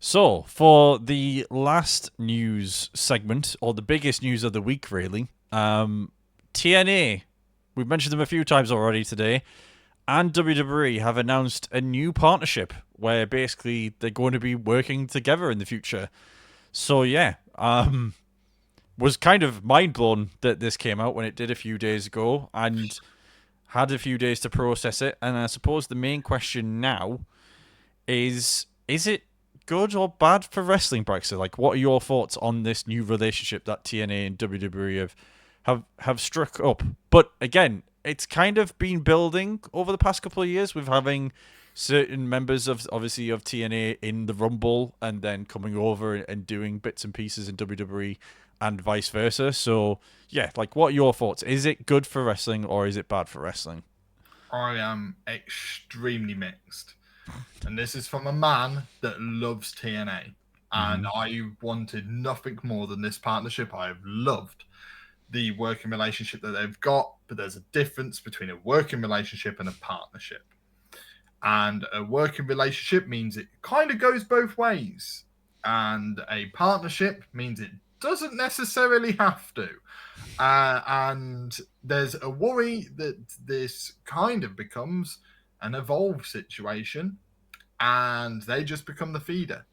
So, for the last news segment, or the biggest news of the week, really, TNA, we've mentioned them a few times already today, and WWE have announced a new partnership where basically they're going to be working together in the future. So, yeah, was kind of mind blown that this came out when it did a few days ago and had a few days to process it. And I suppose the main question now is it good or bad for wrestling, Brexit? Like, what are your thoughts on this new relationship that TNA and WWE have struck up? But again, it's kind of been building over the past couple of years with having certain members of obviously of TNA in the Rumble and then coming over and doing bits and pieces in WWE and vice versa. So yeah, like what are your thoughts? Is it good for wrestling or is it bad for wrestling? I am extremely mixed. And this is from a man that loves TNA. And Mm-hmm. I wanted nothing more than this partnership. I've loved the working relationship that they've got, but there's a difference between a working relationship and a partnership. And a working relationship means it kind of goes both ways. And a partnership means it doesn't necessarily have to. And there's a worry that this kind of becomes an evolved situation and they just become the feeder.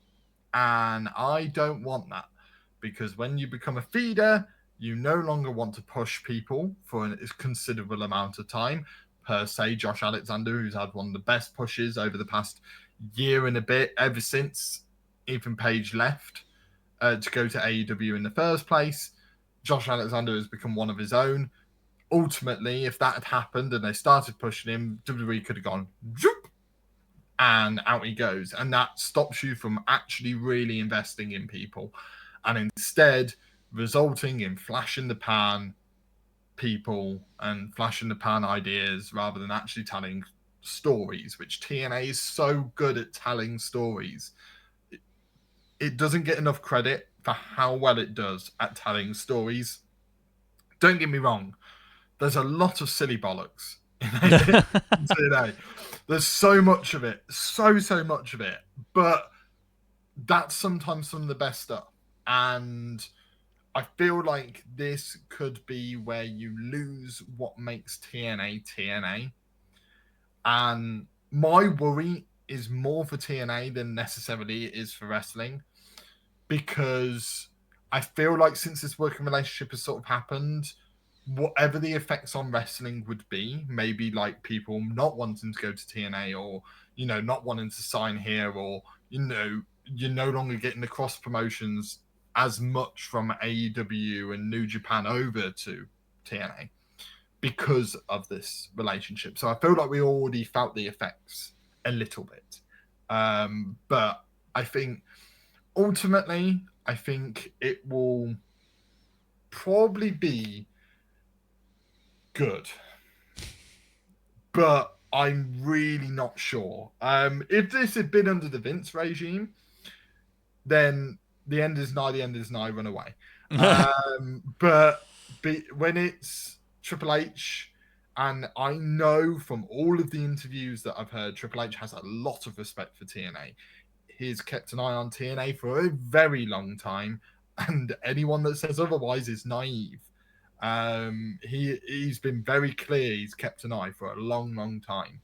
And I don't want that because when you become a feeder, you no longer want to push people for a considerable amount of time. Per se, Josh Alexander, who's had one of the best pushes over the past year and a bit, ever since Ethan Page left to go to AEW in the first place. Josh Alexander has become one of his own. Ultimately, if that had happened and they started pushing him, WWE could have gone zoop, and out he goes. And that stops you from actually really investing in people. And instead, resulting in flash in the pan people and flash in the pan ideas rather than actually telling stories, which TNA is so good at telling stories. It doesn't get enough credit for how well it does at telling stories. Don't get me wrong, there's a lot of silly bollocks in TNA. There's so much of it, so much of it, but that's sometimes some of the best stuff. And I feel like this could be where you lose what makes TNA TNA. And my worry is more for TNA than necessarily it is for wrestling because I feel like since this working relationship has sort of happened, whatever the effects on wrestling would be, maybe like people not wanting to go to TNA or, not wanting to sign here or, you're no longer getting the cross promotions as much from AEW and New Japan over to TNA because of this relationship. So I feel like we already felt the effects a little bit. But I think ultimately, I think it will probably be good, but I'm really not sure. If this had been under the Vince regime, then the end is nigh, the end is nigh, run away. But when it's Triple H, and I know from all of the interviews that I've heard, Triple H has a lot of respect for TNA. He's kept an eye on TNA for a very long time, and anyone that says otherwise is naive. He's been very clear. He's kept an eye for a long time.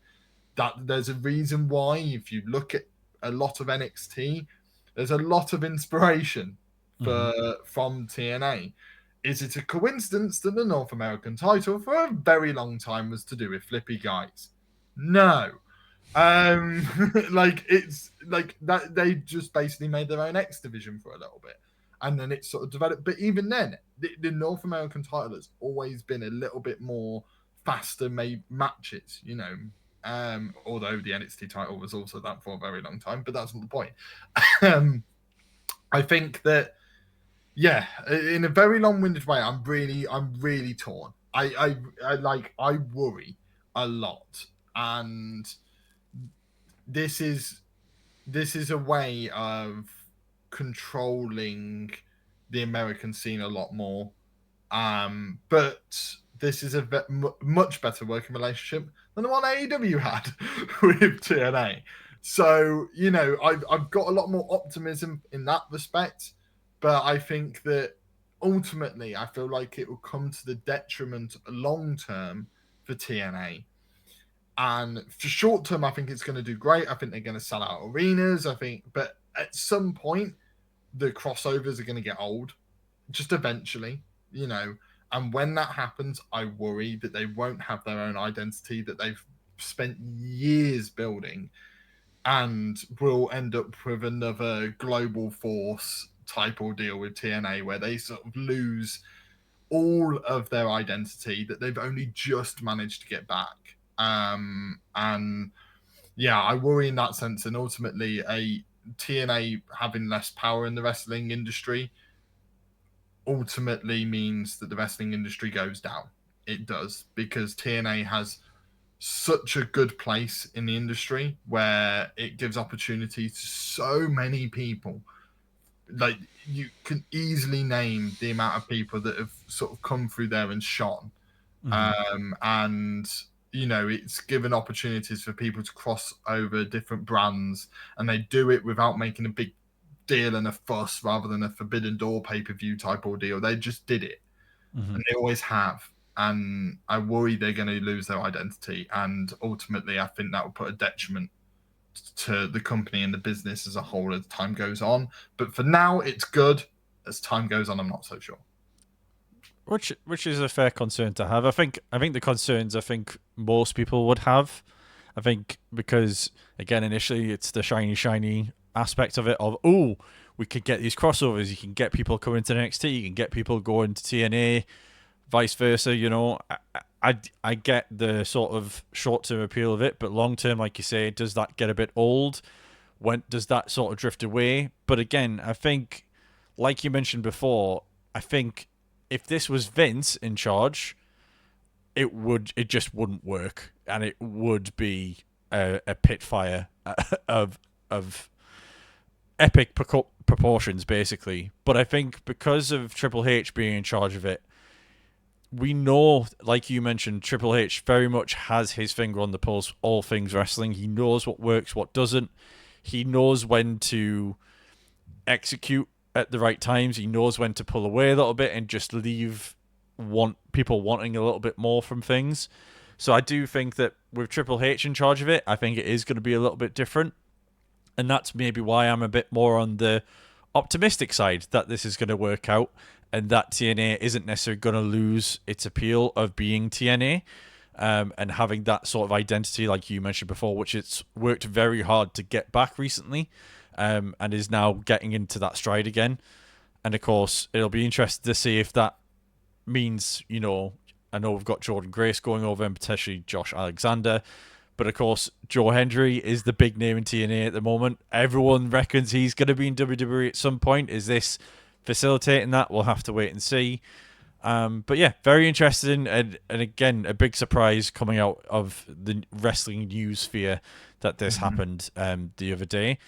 That there's a reason why. If you look at a lot of NXT, there's a lot of inspiration Mm-hmm. from TNA. Is it a coincidence that the North American title for a very long time was to do with flippy guys? No. Like it's like that they just basically made their own X division for a little bit. And then it sort of developed. But even then, the North American title has always been a little bit more faster made matches, although the NXT title was also that for a very long time, but that's not the point. um, I think that, yeah, in a very long-winded way, I'm really torn. I worry a lot, and this is this is a way of controlling the American scene a lot more. But this is much better working relationship than the one AEW had with TNA. So, I've got a lot more optimism in that respect, but I think that ultimately I feel like it will come to the detriment long term for TNA. And for short term, I think it's going to do great. I think they're going to sell out arenas. But at some point, the crossovers are going to get old, just eventually, you know. And when that happens, I worry that they won't have their own identity that they've spent years building, and will end up with another global force type ordeal with TNA where they sort of lose all of their identity that they've only just managed to get back. And yeah, I worry in that sense. And ultimately, a TNA having less power in the wrestling industry ultimately means that the wrestling industry goes down. It does, because TNA has such a good place in the industry where it gives opportunity to so many people. Like, you can easily name the amount of people that have sort of come through there and shone. And it's given opportunities for people to cross over different brands, and they do it without making a big deal and a fuss, rather than a Forbidden Door pay-per-view type ordeal. They just did it, and they always have. And I worry they're going to lose their identity, and ultimately I think that will put a detriment to the company and the business as a whole as time goes on. But for now, it's good. As time goes on, I'm not so sure. Which is a fair concern to have. I think the concerns most people would have. I think because, again, initially it's the shiny aspect of it of, oh, we could get these crossovers. You can get people coming to NXT. You can get people going to TNA, vice versa. I get the sort of short-term appeal of it, but long-term, like you say, does that get a bit old? When does that sort of drift away? But again, I think, like you mentioned before, I think if this was Vince in charge, it just wouldn't work, and it would be a pit fire of epic proportions, basically. But I think because of Triple H being in charge of it, we know, like you mentioned, Triple H very much has his finger on the pulse of all things wrestling. He knows what works, what doesn't. He knows when to execute at the right times. He knows when to pull away a little bit and just leave people wanting a little bit more from things. So I do think that with Triple H in charge of it, I think it is going to be a little bit different. And that's maybe why I'm a bit more on the optimistic side that this is going to work out, and that TNA isn't necessarily going to lose its appeal of being TNA, and having that sort of identity, like you mentioned before, which it's worked very hard to get back recently, and is now getting into that stride again. And of course, it'll be interesting to see if that means, I know we've got Jordan Grace going over and potentially Josh Alexander, but of course, Joe Hendry is the big name in TNA at the moment. Everyone reckons he's going to be in WWE at some point. Is this facilitating that? We'll have to wait and see. But yeah, very interesting, and again, a big surprise coming out of the wrestling news sphere that this happened the other day.